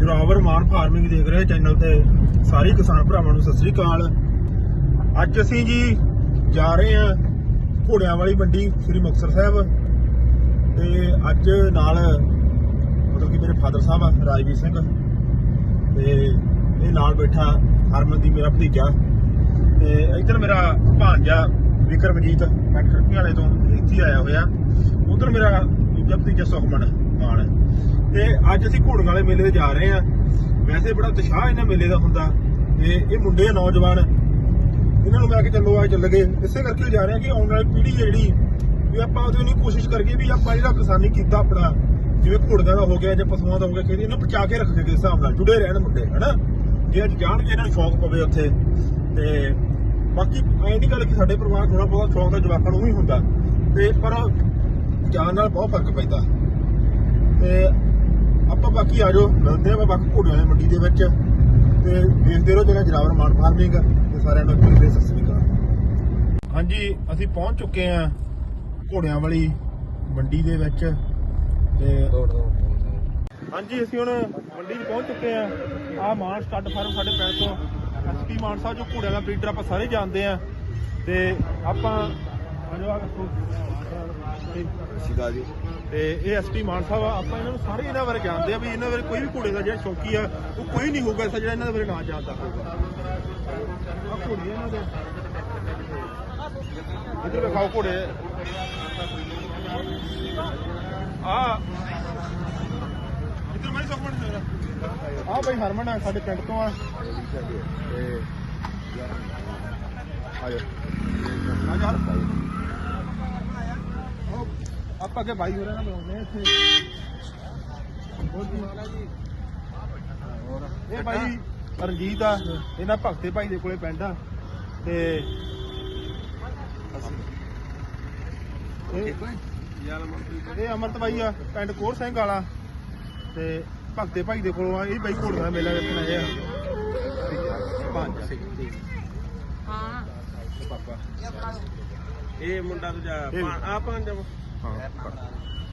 ਜਰਾਵਰ ਮਾਨ farming ਦੇਖ ਰਹੇ channel ਤੇ ਸਾਰੇ ਕਿਸਾਨ ਭਰਾਵਾਂ ਨੂੰ ਸਤਿ ਸ੍ਰੀ ਅਕਾਲ। ਅੱਜ ਅਸੀਂ ਜੀ ਜਾ ਰਹੇ ਹਾਂ ਘੋੜਿਆਂ ਵਾਲੀ ਮੰਡੀ ਸ੍ਰੀ ਮੁਕਤਸਰ ਸਾਹਿਬ ਤੇ ਅੱਜ ਨਾਲ ਮਤਲਬ ਕਿ ਮੇਰੇ ਫਾਦਰ ਸਾਹਿਬ ਆ ਰਾਜਵੀਰ ਸਿੰਘ ਤੇ ਇਹ ਨਾਲ ਬੈਠਾ ਹਰਮਨਦੀਪ ਮੇਰਾ ਭਤੀਜਾ ਤੇ ਇੱਧਰ ਮੇਰਾ ਭਾਂਜਾ ਵਿਕਰਮਜੀਤ ਪਿੰਡ ਖੜਕੀ ਵਾਲੇ ਤੋਂ ਇੱਥੇ ਆਇਆ ਹੋਇਆ। ਉਧਰ ਮੇਰਾ ਦੂਜਾ ਭਤੀਜਾ ਸੁਖਮਨ ਨਾਲ ਤੇ ਅੱਜ ਅਸੀਂ ਘੋੜੀਆਂ ਵਾਲੇ ਮੇਲੇ ਤੇ ਜਾ ਰਹੇ ਹਾਂ। ਵੈਸੇ ਬੜਾ ਉਤਸ਼ਾਹ ਇਹਨਾਂ ਮੇਲੇ ਦਾ ਹੁੰਦਾ ਤੇ ਇਹ ਮੁੰਡੇ ਨੌਜਵਾਨ ਇਹਨਾਂ ਨੂੰ ਮੈਂ ਕਿ ਚਲੋ ਆ ਚੱਲ ਗਏ। ਇਸੇ ਕਰਕੇ ਜਾ ਰਹੇ ਹਾਂ ਕਿ ਆਉਣ ਵਾਲੀ ਪੀੜ੍ਹੀ ਜਿਹੜੀ ਵੀ ਆਪਾਂ ਉਹਦੇ ਨੂੰ ਕੋਸ਼ਿਸ਼ ਕਰੀਏ ਵੀ ਆਪਾਂ ਜਿਹੜਾ ਕਿਸਾਨੀ ਕੀਤਾ ਆਪਣਾ ਜਿਵੇਂ ਘੋੜੀਆਂ ਦਾ ਹੋ ਗਿਆ ਜਾਂ ਪਸ਼ੂਆਂ ਦਾ ਹੋ ਗਿਆ ਕਿ ਇਹਨੂੰ ਬਚਾ ਕੇ ਰੱਖਦੇ ਦੇ ਹਿਸਾਬ ਨਾਲ ਜੁੜੇ ਰਹਿਣ ਮੁੰਡੇ ਹਨਾ। ਜੇ ਅੱਜ ਜਾਣਗੇ ਇਹਨਾਂ ਨੂੰ ਸ਼ੌਕ ਪਵੇ ਉੱਥੇ ਤੇ ਬਾਕੀ ਐਂ ਦੀ ਗੱਲ ਕਿ ਸਾਡੇ ਪਰਿਵਾਰ ਥੋੜਾ ਬਹੁਤ ਸ਼ੌਕ ਦਾ ਜਵਾਕਾਂ ਨੂੰ ਵੀ ਹੁੰਦਾ ਤੇ ਪਰ ਜਾਣ ਨਾਲ ਬਹੁਤ ਫਰਕ ਪੈਂਦਾ ਤੇ ਆਪਾਂ ਬਾਕੀ ਆ ਜਾਓ ਮਿਲਦੇ ਆ ਬਾਕੀ ਘੋੜਿਆਂ ਵਾਲੀ ਮੰਡੀ ਦੇ ਵਿੱਚ ਤੇ ਦੇਖਦੇ ਰਹੋ ਜਿਹੜਾ ਜਰਾਵਰ ਮਾਨ ਫਾਰਮਿੰਗ ਤੇ ਸਾਰਿਆਂ ਨੂੰ ਇੱਕ ਸਤਿ ਸ੍ਰੀ ਅਕਾਲ। ਹਾਂਜੀ ਅਸੀਂ ਪਹੁੰਚ ਚੁੱਕੇ ਆ ਘੋੜਿਆਂ ਵਾਲੀ ਮੰਡੀ ਦੇ ਵਿੱਚ ਤੇ ਹਾਂਜੀ ਅਸੀਂ ਹੁਣ ਮੰਡੀ 'ਚ ਪਹੁੰਚ ਚੁੱਕੇ ਆ ਮਾਨ ਸਟੱਡ ਫਾਰਮ ਸਾਡੇ ਪਿੰਡ ਤੋਂ ਐਸਪੀ ਮਾਨ ਸਾਹਿਬ ਜੋ ਘੋੜਿਆਂ ਦਾ ਬਰੀਡਰ ਆਪਾਂ ਸਾਰੇ ਜਾਣਦੇ ਆ ਤੇ ਆਪਾਂ ਜੀ ਤੇ ਇਹ ਐਸਪੀ ਮਾਨ ਸਾਹਿਬ ਆ। ਆਪਾਂ ਇਹਨਾਂ ਨੂੰ ਸਾਰੇ ਇਹਨਾਂ ਬਾਰੇ ਜਾਣਦੇ ਆ ਵੀ ਇਹਨਾਂ ਬਾਰੇ ਕੋਈ ਵੀ ਘੋੜੇ ਦਾ ਜਿਹੜਾ ਸ਼ੌਕੀ ਆ ਉਹ ਕੋਈ ਨਹੀਂ ਹੋਊਗਾ ਐਸਾ ਜਿਹੜਾ ਇਹਨਾਂ ਦੇ ਬਾਰੇ ਨਾ ਜਾਣਦਾ ਹੋਊਗਾ। ਆ ਘੋੜੇ ਇਹਨਾਂ ਦੇ ਇੱਧਰ ਦਿਖਾਓ ਘੋੜੇ ਆ ਇੱਧਰ ਮੈਂ ਸੁਖਮਨ ਆ ਬਈ ਹਰਮਨ ਆ ਸਾਡੇ ਪਿੰਡ ਤੋਂ ਆ ਤੇ ਆ ਆਪਾਂ ਅੱਗੇ ਬਾਈ ਹੋ ਰਿਹਾ ਨਾ ਬਣਾਉਂਦੇ ਇੱਥੇ ਇਹ ਬਾਈ ਰਣਜੀਤ ਆ ਇਹਨਾਂ ਭਗਤੇ ਭਾਈ ਦੇ ਕੋਲੇ ਪਿੰਡ ਆ ਤੇ ਇਹ ਅਮਰਤ ਬਾਈ ਆ ਪਿੰਡ ਕੋਰ ਸਿੰਘ ਵਾਲਾ ਤੇ ਭਗਤੇ ਭਾਈ ਦੇ ਕੋਲੋਂ ਆ। ਇਹ ਬਾਈ ਘੋੜੀਆਂ ਦਾ ਮੇਲਾ ਵੇਖਣ ਆਏ ਆ। ਹਾਂ ਪਾਪਾ ਇਹ ਮੁੰਡਾ ਦੂਜਾ ਆ ਪੰਜ ਹਾਂ